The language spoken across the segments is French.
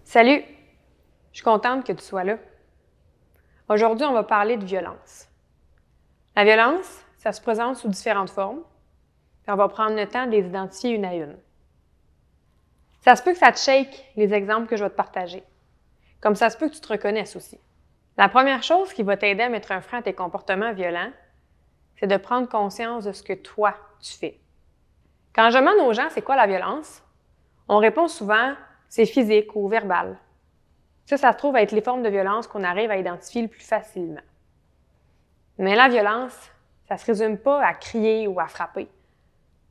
Salut! Je suis contente que tu sois là. Aujourd'hui, on va parler de violence. La violence, ça se présente sous différentes formes, puis on va prendre le temps de les identifier une à une. Ça se peut que ça te shake, les exemples que je vais te partager. Comme ça se peut que tu te reconnaisses aussi. La première chose qui va t'aider à mettre un frein à tes comportements violents, c'est de prendre conscience de ce que toi, tu fais. Quand je demande aux gens c'est quoi la violence, on répond souvent c'est physique ou verbal. Ça se trouve être les formes de violence qu'on arrive à identifier le plus facilement. Mais la violence, ça ne se résume pas à crier ou à frapper.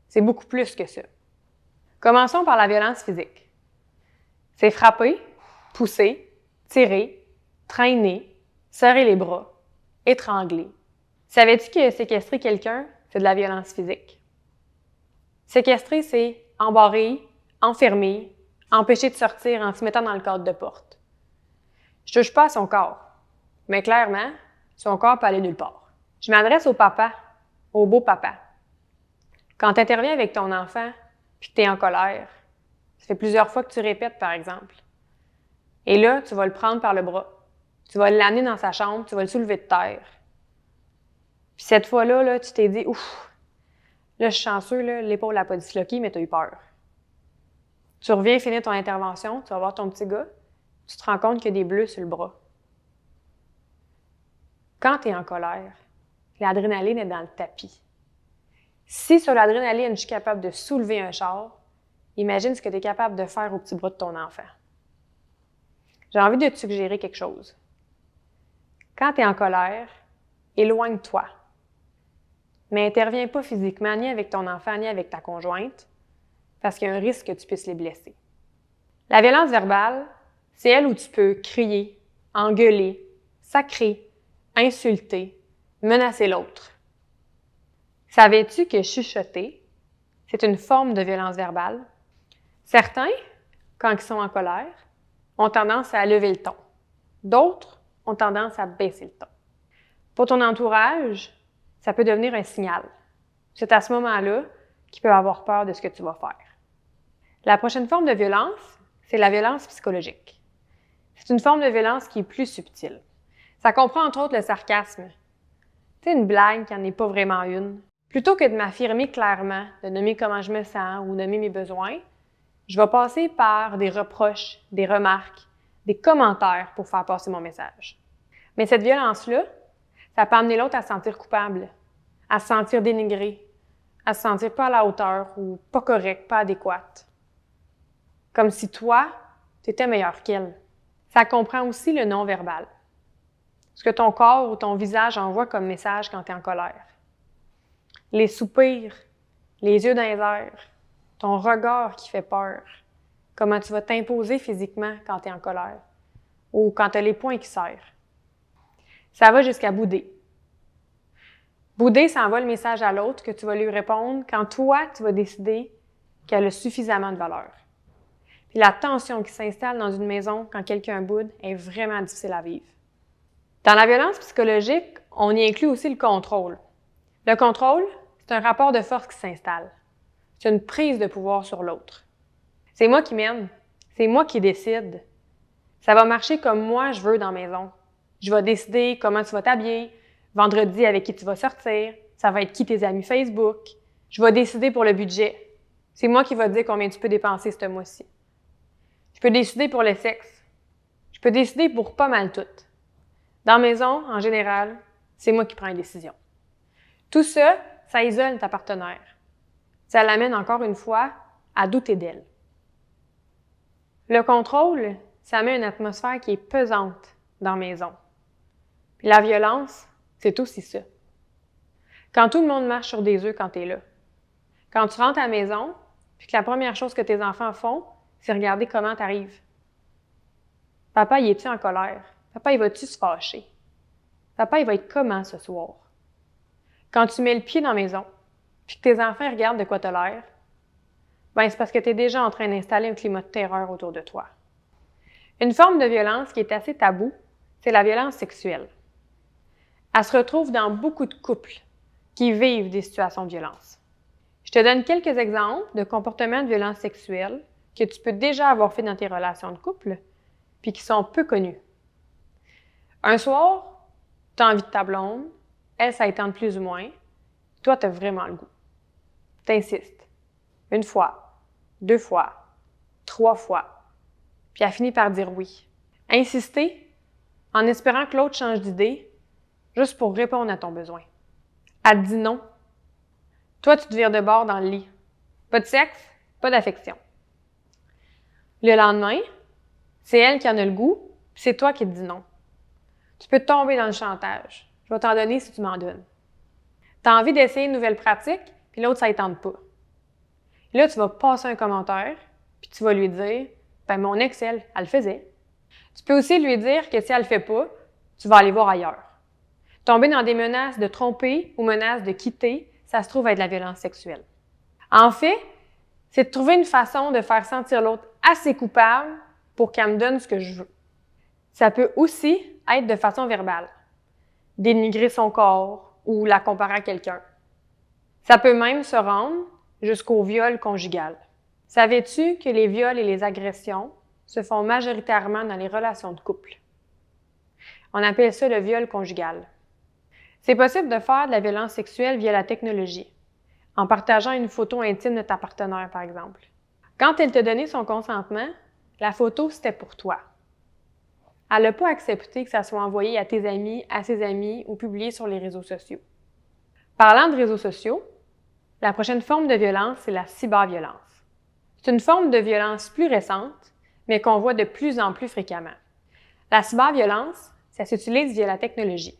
C'est beaucoup plus que ça. Commençons par la violence physique. C'est frapper, pousser, tirer, traîner, serrer les bras, étrangler. Savais-tu que séquestrer quelqu'un, c'est de la violence physique? Séquestrer, c'est embarrer, enfermer, empêcher de sortir en se mettant dans le cadre de porte. Je touche pas à son corps, mais clairement, son corps peut aller nulle part. Je m'adresse au papa, au beau papa. Quand tu interviens avec ton enfant, puis que tu es en colère, ça fait plusieurs fois que tu répètes, par exemple. Et là, tu vas le prendre par le bras. Tu vas l'amener dans sa chambre, tu vas le soulever de terre. Puis cette fois-là, tu t'es dit, ouf, là, je suis chanceux, l'épaule n'a pas disloqué, mais tu as eu peur. Tu reviens finir ton intervention, tu vas voir ton petit gars, tu te rends compte qu'il y a des bleus sur le bras. Quand tu es en colère, l'adrénaline est dans le tapis. Si sur l'adrénaline, je suis capable de soulever un char, imagine ce que tu es capable de faire au petit bras de ton enfant. J'ai envie de te suggérer quelque chose. Quand tu es en colère, éloigne-toi. Mais interviens pas physiquement, ni avec ton enfant, ni avec ta conjointe, parce qu'il y a un risque que tu puisses les blesser. La violence verbale, c'est elle où tu peux crier, engueuler, sacrer, insulter, menacer l'autre. Savais-tu que chuchoter, c'est une forme de violence verbale? Certains, quand ils sont en colère, ont tendance à lever le ton. D'autres ont tendance à baisser le ton. Pour ton entourage, ça peut devenir un signal. C'est à ce moment-là qu'ils peuvent avoir peur de ce que tu vas faire. La prochaine forme de violence, c'est la violence psychologique. C'est une forme de violence qui est plus subtile. Ça comprend entre autres le sarcasme. C'est une blague qui n'en est pas vraiment une. Plutôt que de m'affirmer clairement, de nommer comment je me sens ou nommer mes besoins, je vais passer par des reproches, des remarques, des commentaires pour faire passer mon message. Mais cette violence-là, ça peut amener l'autre à se sentir coupable, à se sentir dénigré, à se sentir pas à la hauteur ou pas correct, pas adéquate. Comme si toi, tu étais meilleur qu'elle. Ça comprend aussi le non-verbal. Ce que ton corps ou ton visage envoie comme message quand tu es en colère. Les soupirs, les yeux dans les airs, ton regard qui fait peur, comment tu vas t'imposer physiquement quand tu es en colère ou quand tu as les poings qui serrent. Ça va jusqu'à bouder. Bouder, ça envoie le message à l'autre que tu vas lui répondre quand toi, tu vas décider qu'elle a suffisamment de valeur. Puis la tension qui s'installe dans une maison quand quelqu'un boude est vraiment difficile à vivre. Dans la violence psychologique, on y inclut aussi le contrôle. Le contrôle, c'est un rapport de force qui s'installe. C'est une prise de pouvoir sur l'autre. C'est moi qui mène. C'est moi qui décide. Ça va marcher comme moi je veux dans la maison. Je vais décider comment tu vas t'habiller, vendredi avec qui tu vas sortir, ça va être qui tes amis Facebook. Je vais décider pour le budget. C'est moi qui vais te dire combien tu peux dépenser ce mois-ci. Je peux décider pour le sexe. Je peux décider pour pas mal tout. Dans la maison, en général, c'est moi qui prends les décisions. Tout ça, ça isole ta partenaire. Ça l'amène encore une fois à douter d'elle. Le contrôle, ça met une atmosphère qui est pesante dans la maison. Puis la violence, c'est aussi ça. Quand tout le monde marche sur des œufs quand tu es là. Quand tu rentres à la maison, puis que la première chose que tes enfants font, c'est regarder comment tu arrives. Papa, il est-tu en colère? Papa, il va-tu se fâcher? Papa, il va être comment ce soir? Quand tu mets le pied dans la maison, puis que tes enfants regardent de quoi tu as l'air, ben c'est parce que tu es déjà en train d'installer un climat de terreur autour de toi. Une forme de violence qui est assez taboue, c'est la violence sexuelle. Elle se retrouve dans beaucoup de couples qui vivent des situations de violence. Je te donne quelques exemples de comportements de violence sexuelle que tu peux déjà avoir fait dans tes relations de couple, puis qui sont peu connus. Un soir, tu as envie de ta blonde, elle, ça y tente plus ou moins, toi, tu as vraiment le goût. T'insistes. 1 fois, 2 fois, 3 fois, puis elle finit par dire oui. Insister en espérant que l'autre change d'idée, juste pour répondre à ton besoin. Elle te dit non. Toi, tu te vires de bord dans le lit. Pas de sexe, pas d'affection. Le lendemain, c'est elle qui en a le goût, puis c'est toi qui te dis non. Tu peux tomber dans le chantage. Je vais t'en donner si tu m'en donnes. Tu as envie d'essayer une nouvelle pratique, puis l'autre, ça ne tente pas. Et là, tu vas passer un commentaire, puis tu vas lui dire « Ben, mon ex, elle le faisait. » Tu peux aussi lui dire que si elle le fait pas, tu vas aller voir ailleurs. Tomber dans des menaces de tromper ou menaces de quitter, ça se trouve être de la violence sexuelle. En fait, c'est de trouver une façon de faire sentir l'autre assez coupable pour qu'elle me donne ce que je veux. Ça peut aussi être de façon verbale. Dénigrer son corps ou la comparer à quelqu'un. Ça peut même se rendre jusqu'au viol conjugal. Savais-tu que les viols et les agressions se font majoritairement dans les relations de couple? On appelle ça le viol conjugal. C'est possible de faire de la violence sexuelle via la technologie, en partageant une photo intime de ta partenaire, par exemple. Quand elle t'a donné son consentement, la photo, c'était pour toi. Elle n'a pas accepté que ça soit envoyé à tes amis, à ses amis ou publié sur les réseaux sociaux. Parlant de réseaux sociaux, la prochaine forme de violence, c'est la cyberviolence. C'est une forme de violence plus récente, mais qu'on voit de plus en plus fréquemment. La cyberviolence, ça s'utilise via la technologie.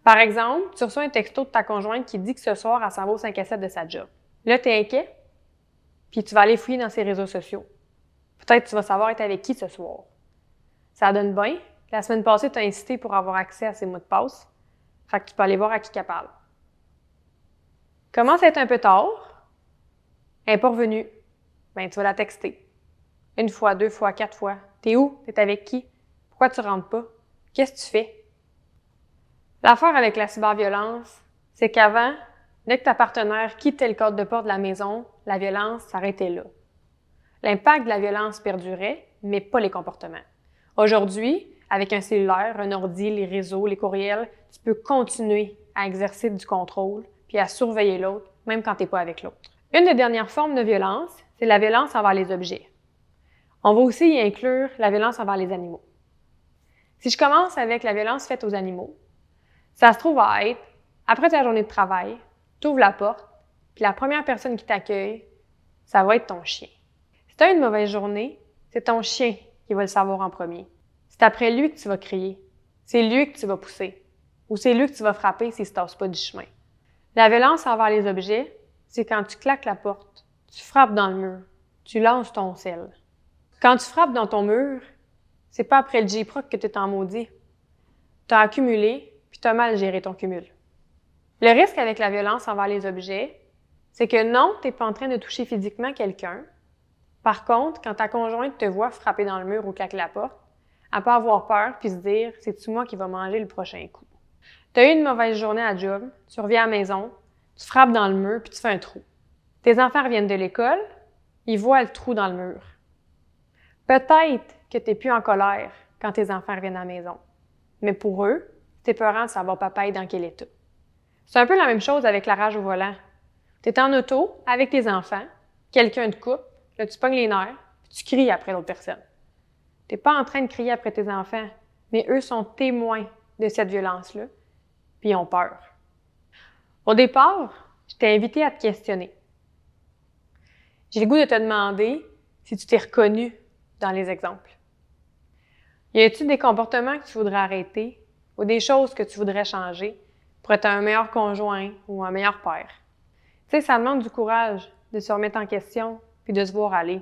Par exemple, tu reçois un texto de ta conjointe qui dit que ce soir, elle s'en va au 5 à 7 de sa job. Là, tu es inquiet, puis tu vas aller fouiller dans ses réseaux sociaux. Peut-être que tu vas savoir être avec qui ce soir. Ça donne bien. La semaine passée, tu as incité pour avoir accès à ses mots de passe. Fait que tu peux aller voir à qui qu'elle parle. Commence à être un peu tard. Elle n'est pas revenue. Ben, tu vas la texter. 1 fois, 2 fois, 4 fois. T'es où? T'es avec qui? Pourquoi tu rentres pas? Qu'est-ce que tu fais? L'affaire avec la cyberviolence, c'est qu'avant, dès que ta partenaire quittait le cadre de porte de la maison, la violence s'arrêtait là. L'impact de la violence perdurait, mais pas les comportements. Aujourd'hui, avec un cellulaire, un ordi, les réseaux, les courriels, tu peux continuer à exercer du contrôle puis à surveiller l'autre, même quand tu n'es pas avec l'autre. Une des dernières formes de violence, c'est la violence envers les objets. On va aussi y inclure la violence envers les animaux. Si je commence avec la violence faite aux animaux, ça se trouve à être, après ta journée de travail, tu ouvres la porte, puis la première personne qui t'accueille, ça va être ton chien. Si tu as une mauvaise journée, c'est ton chien qui va le savoir en premier. C'est après lui que tu vas crier. C'est lui que tu vas pousser. Ou c'est lui que tu vas frapper s'il ne se tasse pas du chemin. La violence envers les objets, c'est quand tu claques la porte, tu frappes dans le mur, tu lances ton sel. Quand tu frappes dans ton mur, c'est pas après le J-Proc que tu es en maudit. Tu as accumulé, puis tu as mal géré ton cumul. Le risque avec la violence envers les objets, c'est que non, tu n'es pas en train de toucher physiquement quelqu'un. Par contre, quand ta conjointe te voit frapper dans le mur ou claquer la porte, elle peut avoir peur puis se dire « c'est-tu moi qui va manger le prochain coup? » Tu as eu une mauvaise journée à job, tu reviens à la maison, tu frappes dans le mur puis tu fais un trou. Tes enfants reviennent de l'école, ils voient le trou dans le mur. Peut-être que tu n'es plus en colère quand tes enfants reviennent à la maison, mais pour eux, c'est peurant de savoir papa est dans quel état. C'est un peu la même chose avec la rage au volant. Tu es en auto avec tes enfants, quelqu'un te coupe, là tu pognes les nerfs, puis tu cries après l'autre personne. Tu n'es pas en train de crier après tes enfants, mais eux sont témoins de cette violence-là, puis ils ont peur. Au départ, je t'ai invité à te questionner. J'ai le goût de te demander si tu t'es reconnu dans les exemples. Y a-t-il des comportements que tu voudrais arrêter ou des choses que tu voudrais changer pour être un meilleur conjoint ou un meilleur père? Tu sais, ça demande du courage de se remettre en question puis de se voir aller.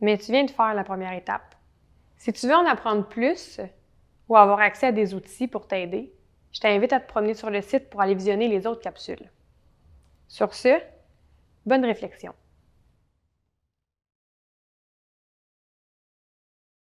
Mais tu viens de faire la première étape. Si tu veux en apprendre plus ou avoir accès à des outils pour t'aider, je t'invite à te promener sur le site pour aller visionner les autres capsules. Sur ce, bonne réflexion.